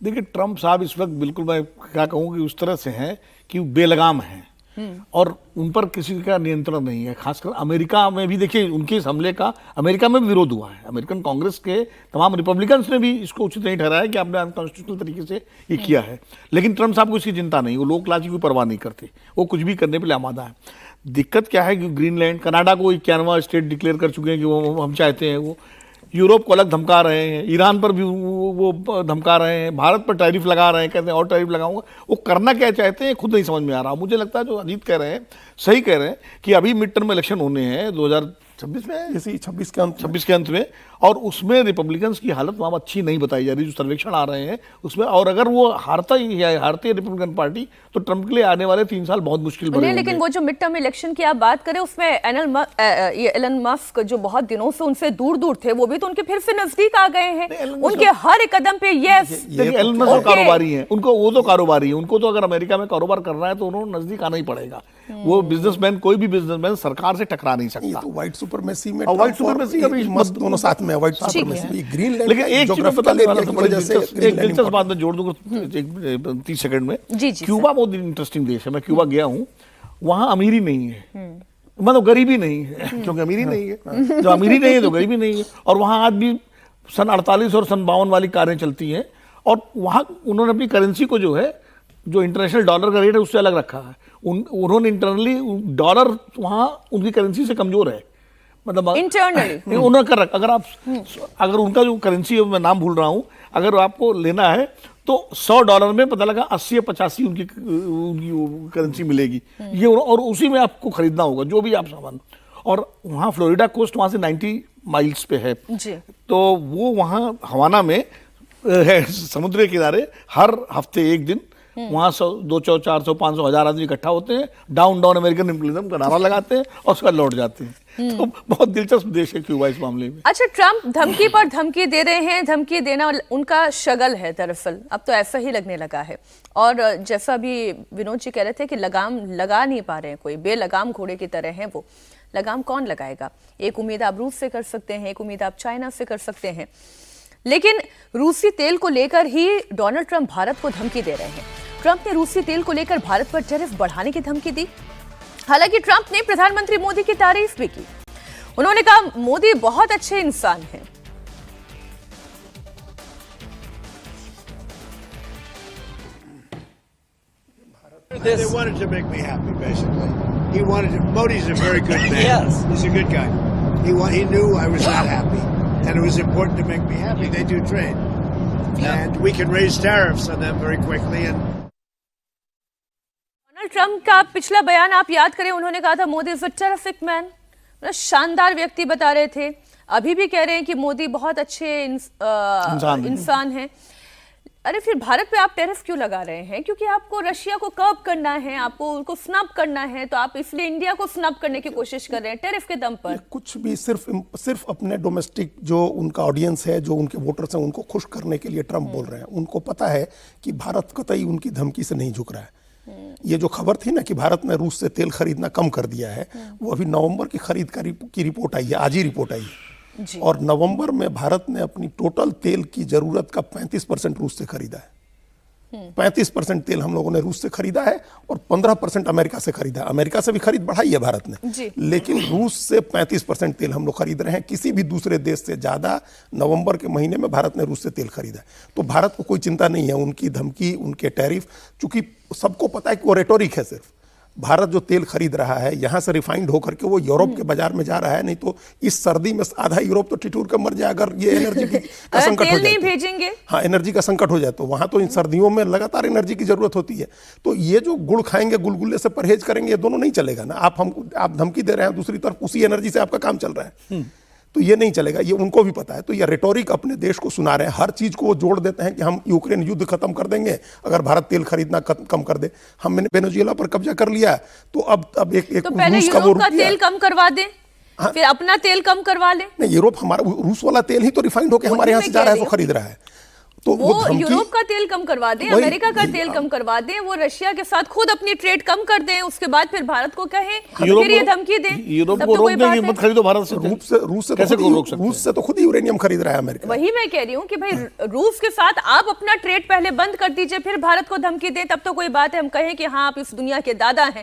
देखिए ट्रम्प साहब इस वक्त बिल्कुल, मैं क्या कहूँ कि उस तरह से हैं कि बेलगाम हैं और उन पर किसी का नियंत्रण नहीं है। खासकर अमेरिका में भी देखिए उनके इस हमले का अमेरिका में भी विरोध हुआ है। अमेरिकन कांग्रेस के तमाम रिपब्लिकन्स ने भी इसको उचित नहीं ठहराया कि आपने अनकॉन्स्टिट्यूशनल तरीके से ये किया है। लेकिन ट्रम्प साहब को इसकी चिंता नहीं, वो लोकलाज की परवाह नहीं करते, वो कुछ भी करने पर लिए आमादा है। दिक्कत क्या है कि ग्रीनलैंड, कनाडा को 91वां स्टेट डिक्लेयर कर चुके हैं कि वो हम चाहते हैं, वो यूरोप को अलग धमका रहे हैं, ईरान पर भी वो धमका रहे हैं, भारत पर टैरिफ लगा रहे हैं, कहते हैं और टैरिफ लगाऊंगा। वो करना क्या चाहते हैं खुद नहीं समझ में आ रहा। मुझे लगता है जो अजीत कह रहे हैं सही कह रहे हैं कि अभी मिड टर्म इलेक्शन होने हैं 2026 में, इसी 26 के अंत में, और उसमें रिपब्लिकन्स की हालत वहाँ अच्छी नहीं बताई जा रही। जो सर्वेक्षण आ रहे हैं उसमें, और अगर वो हारती है रिपब्लिकन पार्टी तो ट्रम्प के लिए आने वाले 3 साल बहुत मुश्किल बने। लेकिन वो जो मिड टर्म इलेक्शन की आप बात करें उसमें एलन मस्क जो बहुत दिनों से उनसे दूर दूर थे, वो भी तो उनके फिर से नजदीक आ गए हैं। उनके हर एक कदम पे एलन मस्क कारोबारी हैं, उनको वो तो कारोबारी है, उनको तो अगर अमेरिका में कारोबार करना है तो उन्होंने नजदीक आना ही पड़ेगा। वो बिजनेसमैन, कोई भी बिजनेसमैन सरकार से टकरा नहीं सकता। तो व्हाइट सुपरमेसी में व्हाइट सुपरमेसी का भी मस्त दोनों साथ में व्हाइट सुपरमेसी ग्रीनलैंड। लेकिन एक चीज पता नहीं वाला, एक दिलचस्प बात मैं जोड़ दूंगा 30 सेकंड में। क्यूबा बहुत इंटरेस्टिंग देश है, मैं क्यूबा गया हूँ, वहाँ अमीरी नहीं है, मतलब गरीबी नहीं है, क्योंकि अमीरी नहीं है, जो अमीरी नहीं है तो गरीबी नहीं है। और वहाँ आज भी सन 48 और सन 52 वाली कारें चलती हैं, और वहाँ उन्होंने अपनी करेंसी को जो है, जो इंटरनेशनल डॉलर का रेट है उससे अलग रखा है। उन्होंने इंटरनली डॉलर वहाँ उनकी करेंसी से कमजोर है, मतलब इंटरनली उन्होंने कर रखा। अगर उनका जो करेंसी है, मैं नाम भूल रहा हूँ, अगर आपको लेना है तो $100 में पता लगा 80 या 85 उनकी करेंसी मिलेगी ये, और उसी में आपको खरीदना होगा जो भी आप सामान। और वहाँ फ्लोरिडा कोस्ट वहाँ से 90 माइल्स पे है जी। तो वो वहाँ हवाना में है, समुद्र के किनारे, हर हफ्ते एक दिन वहाँ 100, 200, 400, 500, 1000 आदमी इकट्ठा होते हैं, डाउन डाउन अमेरिकन इम्पीरियलिज्म का नारा लगाते हैं और उसका लौट जाते हैं। तो बहुत दिलचस्प देश है क्यूबा इस मामले में। अच्छा, ट्रम्प धमकी पर धमकी दे रहे हैं, धमकी देना उनका शगल है दरअसल, अब तो ऐसा ही लगने लगा है। और जैसा भी विनोद जी कह रहे थे कि लगाम लगा नहीं पा रहे हैं, कोई बेलगाम घोड़े की तरह है वो। लगाम कौन लगाएगा? एक उम्मीद आप रूस से कर सकते हैं, एक उम्मीद आप चाइना से कर सकते हैं, लेकिन रूसी तेल को लेकर ही डोनाल्ड ट्रंप भारत को धमकी दे रहे हैं। ट्रंप ने रूसी तेल को लेकर भारत पर टैरिफ बढ़ाने की धमकी दी। हालांकि ट्रंप ने प्रधानमंत्री मोदी की तारीफ भी की। उन्होंने कहा मोदी बहुत अच्छे इंसान हैं। They wanted to make me happy, basically. He wanted to. Modi's a very good man. Yes. He's a good guy. He knew I was not happy, and it was important to make me happy. They do trade, and we can raise tariffs on them very quickly. And Donald Trump का पिछला बयान आप याद करें, उन्होंने कहा था Modi is a terrific man, शानदार व्यक्ति बता रहे थे। अभी भी कह रहे हैं कि मोदी बहुत अच्छे इंसान हैं। अरे फिर भारत पे आप टैरिफ क्यों लगा रहे हैं? क्योंकि आपको रशिया को कर्ब करना है, आपको उनको स्नब करना है, तो आप इसलिए इंडिया को स्नब करने की कोशिश कर रहे हैं टैरिफ के दम पर। कुछ भी सिर्फ अपने डोमेस्टिक जो उनका ऑडियंस है, जो उनके वोटर्स हैं, उनको खुश करने के लिए ट्रंप बोल रहे हैं। उनको पता है कि भारत कतई उनकी धमकी से नहीं झुक रहा है। ये जो खबर थी ना कि भारत ने रूस से तेल खरीदना कम कर दिया है, वो अभी नवंबर की खरीद की रिपोर्ट आई है, आज ही रिपोर्ट आई है। और नवंबर में भारत ने अपनी टोटल तेल की जरूरत का 35% रूस से खरीदा है। 35% तेल हम लोगों ने रूस से खरीदा है और 15% अमेरिका से खरीदा है। अमेरिका से भी खरीद बढ़ाई है भारत ने, लेकिन रूस से 35% तेल हम लोग खरीद रहे हैं। किसी भी दूसरे देश से ज्यादा नवंबर के महीने में भारत ने रूस से तेल खरीदा है। तो भारत को कोई चिंता नहीं है उनकी धमकी, उनके टैरिफ, चूंकि सबको पता है कि वो रेटोरिक है। सिर्फ भारत जो तेल खरीद रहा है यहां से रिफाइंड होकर के वो यूरोप के बाजार में जा रहा है, नहीं तो इस सर्दी में आधा यूरोप तो ठिठुर कर मर जाए अगर ये एनर्जी का संकट हो जाए। भेजेंगे हाँ, एनर्जी का संकट हो जाए तो वहां तो इन सर्दियों में लगातार एनर्जी की जरूरत होती है। तो ये जो गुड़ खाएंगे, गुलगुले से परहेज करेंगे, ये दोनों नहीं चलेगा ना। आप धमकी दे रहे हैं, दूसरी तरफ उसी एनर्जी से आपका काम चल रहा है, तो ये नहीं चलेगा। ये उनको भी पता है। तो ये रेटोरिक अपने देश को सुना रहे हैं। हर चीज को वो जोड़ देते हैं कि हम यूक्रेन युद्ध खत्म कर देंगे अगर भारत तेल खरीदना कम कर दे। हमने वेनेजुएला पर कब्जा कर लिया, तो अब एक तो पहले यूरोप का तेल कम करवा दें, फिर अपना तेल कम करवा लें। नहीं, यूरोप हमारा रूस वाला तेल ही तो रिफाइंड होकर हमारे यहाँ से जा रहा है, तो खरीद रहा है। तो वो धमकी- यूरोप का तेल कम करवा दें, वही- अमेरिका का तेल कम करवा दें, वो रशिया के साथ खुद अपनी ट्रेड कम कर दें, उसके बाद फिर भारत को कहें, यूरोप फिर ये को- धमकी दें, यूरोप तब को तो रोक कोई दें बात कि है। मत खरीदो भारत से रूस से कैसे तो रोक सकते हैं? रूस से तो खुद ही यूरेनियम खरीद रहा है अमेरिका। वही मैं कह रही हूँ कि भाई रूस के साथ आप अपना ट्रेड पहले बंद कर दीजिए, फिर भारत को धमकी दें, तब तो कोई बात है, हम कहें कि हाँ आप इस दुनिया के दादा हैं,